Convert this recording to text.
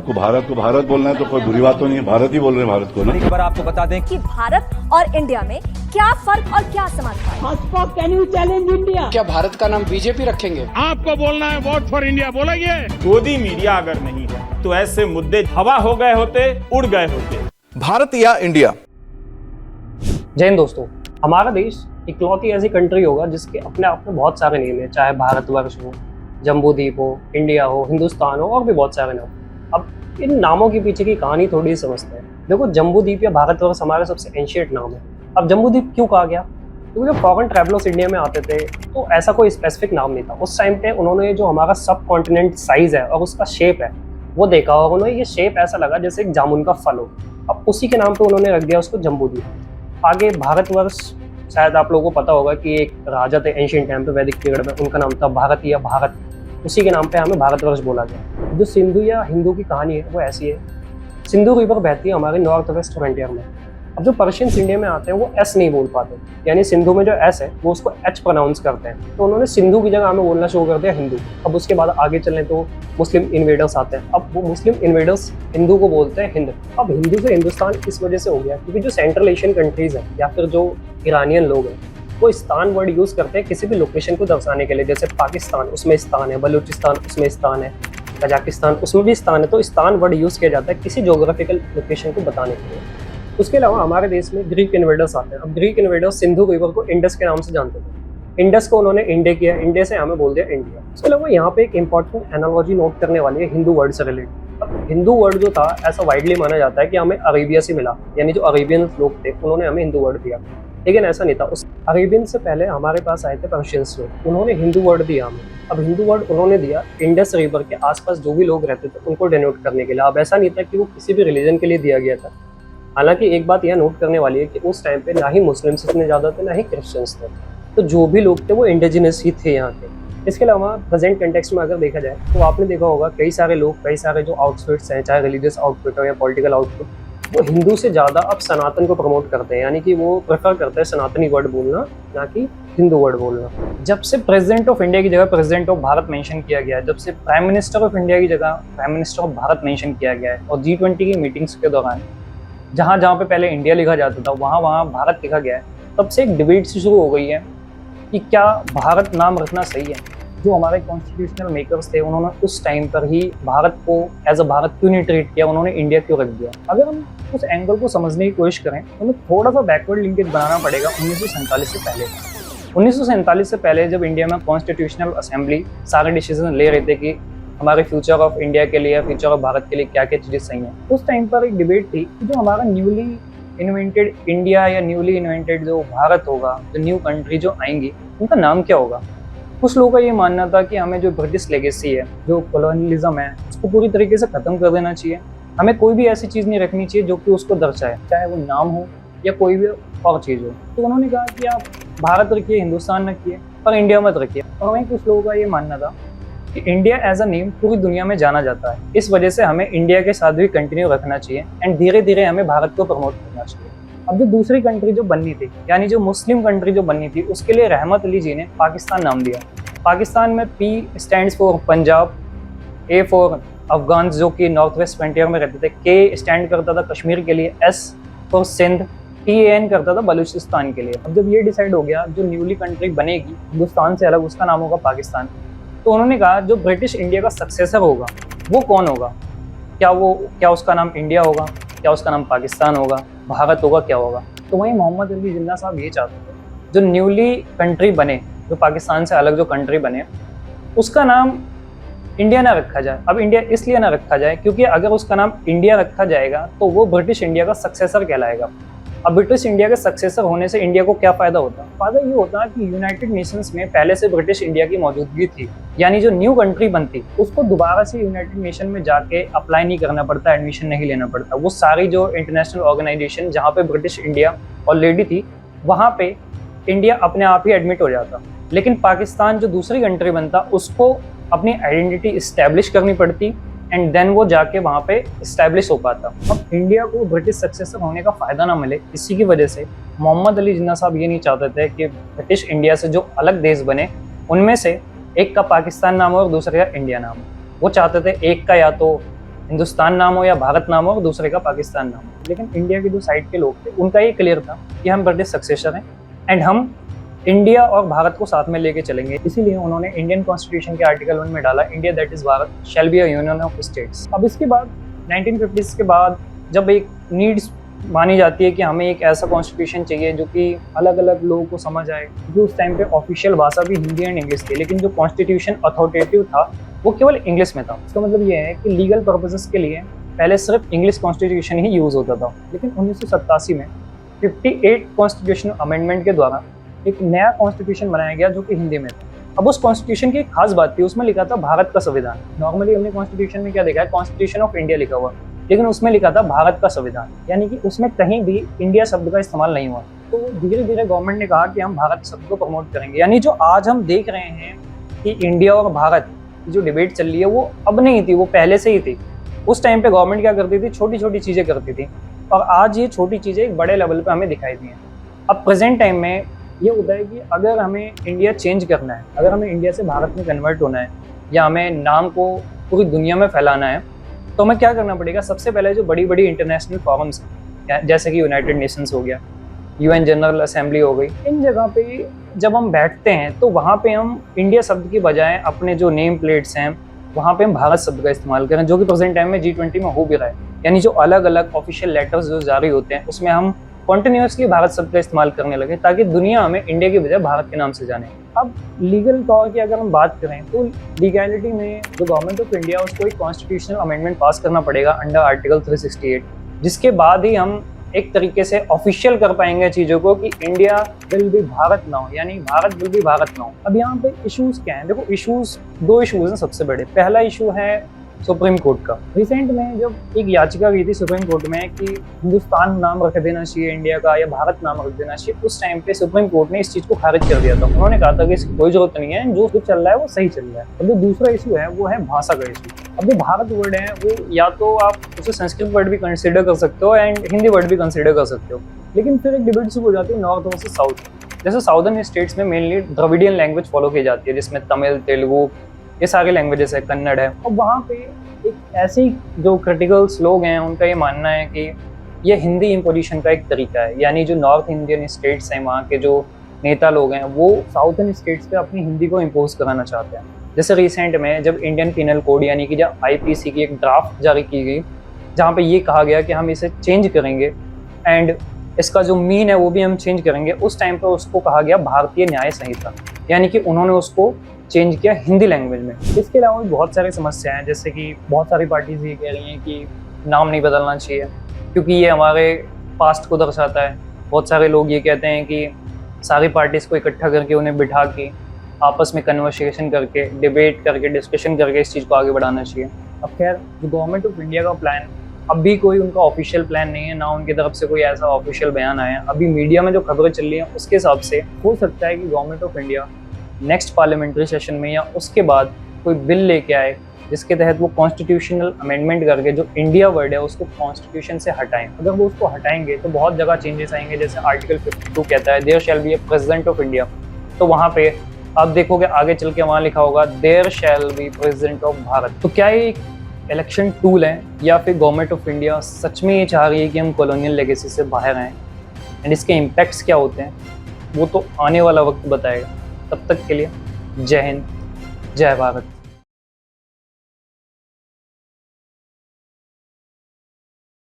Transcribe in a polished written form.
आपको भारत को भारत बोलना है तो कोई बुरी बात तो नहीं है, भारत ही बोल रहे हैं भारत को ना। खबर आपको बता दें कि भारत और इंडिया में क्या फर्क और क्या समानता है। Can you challenge India? क्या भारत का नाम बीजेपी रखेंगे? आपको बोलना है वोट फॉर इंडिया बोलेंगे। गोदी मीडिया अगर नहीं है तो ऐसे मुद्दे हवा हो गए होते, उड़ गए होते। भारत या इंडिया? जय हिंद दोस्तों, हमारा देश इकलौती ऐसी कंट्री होगा जिसके अपने आप में बहुत सारे नेम है, चाहे भारतवर्ष हो, जम्बूद्वीप हो, इंडिया हो, हिंदुस्तान हो और भी बहुत सारे नाम। अब इन नामों के पीछे की कहानी थोड़ी समझते हैं। देखो, जम्बूद्वीप या भारतवर्ष हमारे सबसे एंशिएंट नाम है। अब जम्बूद्वीप क्यों कहा गया? क्योंकि जब फॉरेन ट्रैवलर्स इंडिया में आते थे तो ऐसा कोई स्पेसिफिक नाम नहीं था। उस टाइम पे उन्होंने जो हमारा सब कॉन्टिनेंट साइज है और उसका शेप है वो देखा और उन्हें ये शेप ऐसा लगा जैसे एक जामुन का फल हो। अब उसी के नाम पे उन्होंने रख दिया उसको जम्बूद्वीप। आगे भारतवर्ष, शायद आप लोगों को पता होगा कि एक राजा थे एंशिएंट टाइम पे वैदिक पीरियड में, उनका नाम था भारत या भारत। उसी के नाम पे हमें भारतवर्ष बोला गया। जो सिंधु या हिंदू की कहानी है वो ऐसी है। सिंधु रिवर बहती है हमारे नॉर्थ वेस्ट फ्रंटियर में। अब जो पर्शियंस इंडिया में आते हैं वो एस नहीं बोल पाते, यानी सिंधु में जो एस है वो उसको एच प्रोनाउंस करते हैं, तो उन्होंने सिंधु की जगह हमें बोलना शुरू कर दिया हिंदू। अब उसके बाद आगे चलें तो मुस्लिम इन्वेडर्स आते हैं। अब वो मुस्लिम इन्वेडर्स हिंदू को बोलते हैं हिंद। अब हिंदू से हिंदुस्तान इस वजह से हो गया क्योंकि जो सेंट्रल एशियन कंट्रीज हैं या फिर जो ईरानियन लोग हैं वो स्थान वर्ड यूज़ करते हैं किसी भी लोकेशन को दर्शाने के लिए। जैसे पाकिस्तान, उसमें स्थान है, बलूचिस्तान उसमें स्थान है, कजाकिस्तान उसमें भी स्थान है। तो स्थान वर्ड यूज़ किया जाता है किसी जोग्राफिकल लोकेशन को बताने के लिए। उसके अलावा हमारे देश में ग्रीक इन्वेडर्स आते हैं। अब ग्रीक इन्वेडर्स सिंधु रिवर को इंडस के नाम से जानते थे। इंडस को उन्होंने इंडिया किया, इंडिया से हमें बोल दिया इंडिया। उसके अलावा यहाँ पे एक इंपॉर्टेंट एनालॉजी नोट करने वाली है हिंदू वर्ड से रिलेटेड। अब हिंदू वर्ड जो था ऐसा वाइडली माना जाता है कि हमें अरेबिया से मिला, यानी जो अरेबियन लोग थे उन्होंने हमें हिंदू वर्ड दिया, लेकिन ऐसा नहीं था। उस अरेबियन से पहले हमारे पास आए थे पर्शियंस लोग, उन्होंने हिंदू वर्ड दिया हमें। अब हिंदू वर्ड उन्होंने दिया इंडस रिवर के आसपास जो भी लोग रहते थे उनको डिनोट करने के लिए। अब ऐसा नहीं था कि वो किसी भी रिलीजन के लिए दिया गया था। हालांकि एक बात यह नोट करने वाली है कि उस टाइम पे ना ही मुस्लिम्स इतने ज़्यादा थे ना ही क्रिश्चियंस थे, तो जो भी लोग थे वो इंडिजिनस ही थे यहाँ के। इसके अलावा प्रेजेंट कंटेक्स्ट में अगर देखा जाए तो आपने देखा होगा कई सारे लोग, कई सारे जो आउटफिट्स हैं, चाहे रिलीजियस आउटफिट हो या पॉलिटिकल आउटफिट, वो हिंदू से ज़्यादा अब सनातन को प्रमोट करते हैं, यानी कि वो प्रेफर करते हैं सनातनी वर्ड बोलना ना कि हिंदू वर्ड बोलना। जब से प्रेसिडेंट ऑफ इंडिया की जगह प्रेसिडेंट ऑफ भारत मेंशन किया गया है, जब से प्राइम मिनिस्टर ऑफ इंडिया की जगह prime minister of Bharat mention किया गया है, और G20 की मीटिंग्स के दौरान जहाँ जहाँ पे पहले इंडिया लिखा जाता था वहाँ वहाँ भारत लिखा गया है, तब से एक डिबेट सी शुरू हो गई है कि क्या भारत नाम रखना सही है। जो हमारे कॉन्स्टिट्यूशनल मेकर्स थे उन्होंने उस टाइम पर ही भारत को एज अ भारत क्यों नहीं ट्रीट किया, उन्होंने इंडिया क्यों रख दिया। अगर हम उस एंगल को समझने की कोशिश करें तो हमें थोड़ा सा बैकवर्ड लिंकेज बनाना पड़ेगा 1947 से पहले। 1947 से पहले जब इंडिया में कॉन्स्टिट्यूशनल असेंबली सारे डिसीजन ले रहे थे कि हमारे फ्यूचर ऑफ इंडिया के लिए, फ्यूचर ऑफ भारत के लिए क्या क्या चीज़ें सही हैं, उस टाइम पर एक डिबेट थी कि जो हमारा न्यूली इन्वेंटेड इंडिया या न्यूली इन्वेंटेड जो भारत होगा, जो न्यू कंट्री जो आएंगी, उनका नाम क्या होगा। कुछ लोगों का ये मानना था कि हमें जो ब्रिटिश लेगेसी है, जो कॉलोनियलिज्म है, उसको पूरी तरीके से ख़त्म कर देना चाहिए। हमें कोई भी ऐसी चीज़ नहीं रखनी चाहिए जो कि उसको दर्शाए, चाहे वो नाम हो या कोई भी और चीज़ हो। तो उन्होंने कहा कि आप भारत रखिए, हिंदुस्तान रखिए, पर इंडिया मत रखिए। और वहीं कुछ लोगों का ये मानना था कि इंडिया एज अ नेम पूरी दुनिया में जाना जाता है, इस वजह से हमें इंडिया के साथ भी कंटिन्यू रखना चाहिए एंड धीरे धीरे हमें भारत को प्रमोट करना चाहिए। अब जो दूसरी कंट्री जो बननी थी, यानी जो मुस्लिम कंट्री जो बननी थी, उसके लिए रहमत अली जी ने पाकिस्तान नाम दिया। पाकिस्तान में P stands for Punjab, A for Afghan जो कि नॉर्थ वेस्ट फ्रंटियर में रहते थे, K स्टैंड करता था कश्मीर के लिए, S फॉर सिंध, TAN करता था बलूचिस्तान के लिए। अब जब ये डिसाइड हो गया जो न्यूली कंट्री बनेगी हिंदुस्तान से अलग, उसका नाम होगा पाकिस्तान, तो उन्होंने कहा जो ब्रिटिश इंडिया का सक्सेसर होगा वो कौन होगा। क्या उसका नाम इंडिया होगा, क्या उसका नाम पाकिस्तान होगा, भारत होगा, क्या होगा। तो वहीं मोहम्मद अली जिन्ना साहब ये चाहते थे जो न्यूली कंट्री बने, जो पाकिस्तान से अलग जो कंट्री बने, उसका नाम इंडिया ना रखा जाए। अब इंडिया इसलिए ना रखा जाए क्योंकि अगर उसका नाम इंडिया रखा जाएगा तो वो ब्रिटिश इंडिया का सक्सेसर कहलाएगा। अब ब्रिटिश इंडिया के सक्सेसर होने से इंडिया को क्या फ़ायदा होता? फ़ायदा ये होता कि यूनाइटेड नेशंस में पहले से ब्रिटिश इंडिया की मौजूदगी थी, यानी जो न्यू कंट्री बनती उसको दोबारा से यूनाइटेड नेशन में जाके अप्लाई नहीं करना पड़ता, एडमिशन नहीं लेना पड़ता। वो सारी जो इंटरनेशनल ऑर्गेनाइजेशन जहाँ पे ब्रिटिश इंडिया ऑलरेडी थी वहाँ पे इंडिया अपने आप ही एडमिट हो जाता। लेकिन पाकिस्तान जो दूसरी कंट्री बनता उसको अपनी आइडेंटिटी इस्टेब्लिश करनी पड़ती एंड देन वो जाके वहाँ पे इस्टेब्लिश हो पाता। अब इंडिया को ब्रिटिश सक्सेसर होने का फ़ायदा ना मिले, इसी की वजह से मोहम्मद अली जिन्ना साहब ये नहीं चाहते थे कि ब्रिटिश इंडिया से जो अलग देश बने उनमें से एक का पाकिस्तान नाम हो और दूसरे का इंडिया नाम हो। वो चाहते थे एक का या तो हिंदुस्तान नाम हो या भारत नाम हो और दूसरे का पाकिस्तान नाम हो। लेकिन इंडिया के जो साइड के लोग थे उनका ये क्लियर था कि हम ब्रिटिश सक्सेसर हैं एंड हम इंडिया और भारत को साथ में लेके चलेंगे। इसीलिए उन्होंने इंडियन कॉन्स्टिट्यूशन के आर्टिकल 1 में डाला, India that is Bharat shall be a union of states. अब इसके बाद 1950s के बाद जब एक नीड्स मानी जाती है कि हमें एक ऐसा कॉन्स्टिट्यूशन चाहिए जो कि अलग अलग लोगों को समझ आए, क्योंकि उस टाइम पे ऑफिशियल भाषा भी हिंदी एंड इंग्लिश थी, लेकिन जो कॉन्स्टिट्यूशन अथॉरिटेटिव था वो केवल इंग्लिश में था। इसका मतलब ये है कि लीगल पर्पसेस के लिए पहले सिर्फ इंग्लिश कॉन्स्टिट्यूशन ही यूज़ होता था। लेकिन 1987 में 58 कॉन्स्टिट्यूशनल अमेंडमेंट के द्वारा एक नया कॉन्स्टिट्यूशन बनाया गया जो कि हिंदी में था। अब उस कॉन्स्टिट्यूशन की एक खास बात थी, उसमें लिखा था भारत का संविधान। नॉर्मली हमने कॉन्स्टिट्यूशन में क्या देखा है, कॉन्स्टिट्यूशन ऑफ इंडिया लिखा हुआ, लेकिन उसमें लिखा था भारत का संविधान, यानी कि उसमें कहीं भी इंडिया शब्द का इस्तेमाल नहीं हुआ। तो धीरे धीरे गवर्नमेंट ने कहा कि हम भारत शब्द को प्रमोट करेंगे। यानी जो आज हम देख रहे हैं कि इंडिया और भारत की जो डिबेट चल रही है वो अब नहीं थी, वो पहले से ही थी। उस टाइम पे गवर्नमेंट क्या करती थी, छोटी छोटी चीज़ें करती थी, और आज ये छोटी चीज़ें एक बड़े लेवल पे हमें दिखाई दी हैं। अब प्रेजेंट टाइम में ये होता है कि अगर हमें इंडिया चेंज करना है, अगर हमें इंडिया से भारत में कन्वर्ट होना है, या हमें नाम को पूरी दुनिया में फैलाना है, तो हमें क्या करना पड़ेगा। सबसे पहले जो बड़ी बड़ी इंटरनेशनल फॉरम्स हैं, जैसे कि यूनाइटेड नेशंस हो गया, यूएन जनरल असेंबली हो गई, इन जगह पे जब हम बैठते हैं तो वहाँ पे हम इंडिया शब्द की बजाय अपने जो नेम प्लेट्स हैं वहाँ पे हम भारत शब्द का इस्तेमाल करें, जो कि प्रेजेंट टाइम में G20 में हो भी रहा है। यानी जो अलग अलग ऑफिशियल लेटर्स जो जारी होते हैं उसमें हम कॉन्टिन्यूसली भारत शब्द का इस्तेमाल करने लगे, ताकि दुनिया हमें इंडिया की बजाय भारत के नाम से जाने। अब लीगल तौर की अगर हम बात करें तो लीगैलिटी में जो गवर्नमेंट ऑफ इंडिया उसको एक कॉन्स्टिट्यूशनल अमेंडमेंट पास करना पड़ेगा अंडर आर्टिकल 368, जिसके बाद ही हम एक तरीके से ऑफिशियल कर पाएंगे चीज़ों को कि India will be Bharat now, यानी Bharat will be Bharat now. अब यहाँ पे इश्यूज क्या हैं, देखो इश्यूज, दो इश्यूज हैं सबसे बड़े। पहला इशू है सुप्रीम कोर्ट का। रिसेंट में जब एक याचिका गई थी सुप्रीम कोर्ट में कि हिंदुस्तान नाम रख देना चाहिए इंडिया का या भारत नाम रख देना चाहिए, उस टाइम पे सुप्रीम कोर्ट ने इस चीज़ को खारिज कर दिया था। उन्होंने कहा था कि इसकी कोई जरूरत नहीं है, जो चल रहा है वो सही चल रहा है। अब जो दूसरा इशू है वो है भाषा का इशू। अब जो भारत वर्ड है वो या तो आप उसे संस्कृत वर्ड भी कंसिडर कर सकते हो एंड हिंदी वर्ड भी कंसिडर कर सकते हो, लेकिन फिर एक डिबेट शुरू हो जाती है नॉर्थ वर्सेस साउथ। जैसे साउदर्न स्टेट्स में मेनली द्रविडियन लैंग्वेज फॉलो की जाती है, जिसमें तमिल, तेलुगु, ये सारे लैंग्वेजेस है, कन्नड़ है। और वहाँ पे एक ऐसे जो क्रिटिकल्स लोग हैं उनका ये मानना है कि ये हिंदी इम्पोजिशन का एक तरीका है, यानी जो नॉर्थ इंडियन स्टेट्स हैं वहाँ के जो नेता लोग हैं वो साउथर्न स्टेट्स पे अपनी हिंदी को इम्पोज कराना चाहते हैं। जैसे रिसेंट में जब इंडियन पिनल कोड यानी कि जब IPC की एक ड्राफ्ट जारी की गई, जहाँ पे ये कहा गया कि हम इसे चेंज करेंगे एंड इसका जो मीन है वो भी हम चेंज करेंगे, उस टाइम पे उसको कहा गया भारतीय न्याय संहिता, यानी कि उन्होंने उसको चेंज किया हिंदी लैंग्वेज में। इसके अलावा भी बहुत सारी समस्याएं हैं, जैसे कि बहुत सारी पार्टीज ये कह रही हैं कि नाम नहीं बदलना चाहिए क्योंकि ये हमारे पास्ट को दर्शाता है। बहुत सारे लोग ये कहते हैं कि सारी पार्टीज़ को इकट्ठा करके उन्हें बिठा के आपस में कन्वर्सेशन करके, डिबेट करके, डिस्कशन करके इस चीज़ को आगे बढ़ाना चाहिए। अब खैर जो गवर्नमेंट ऑफ इंडिया का प्लान, अब भी कोई उनका ऑफिशियल प्लान नहीं है, ना उनकी तरफ से कोई ऐसा ऑफिशियल बयान आया है। अभी मीडिया में जो खबरें चल रही हैं उसके हिसाब से हो सकता है कि government of India next parliamentary session में या उसके बाद कोई बिल लेके आए जिसके तहत वो कॉन्स्टिट्यूशनल अमेंडमेंट करके जो इंडिया वर्ड है उसको कॉन्स्टिट्यूशन से हटाएं। अगर वो उसको हटाएंगे तो बहुत जगह चेंजेस आएंगे। जैसे आर्टिकल 52 कहता है there shall be a president of India, तो वहाँ पे आप देखोगे आगे चल के वहाँ लिखा होगा there shall be president of Bharat. तो क्या ये एक इलेक्शन टूल है या फिर गवर्नमेंट ऑफ इंडिया सच में ये चाह रही है कि हम कॉलोनियल लेगेसी से बाहर आएँ एंड इसके इम्पैक्ट्स क्या होते हैं वो तो आने वाला वक्त बताएगा। तब तक के लिए जय हिंद, जय भारत।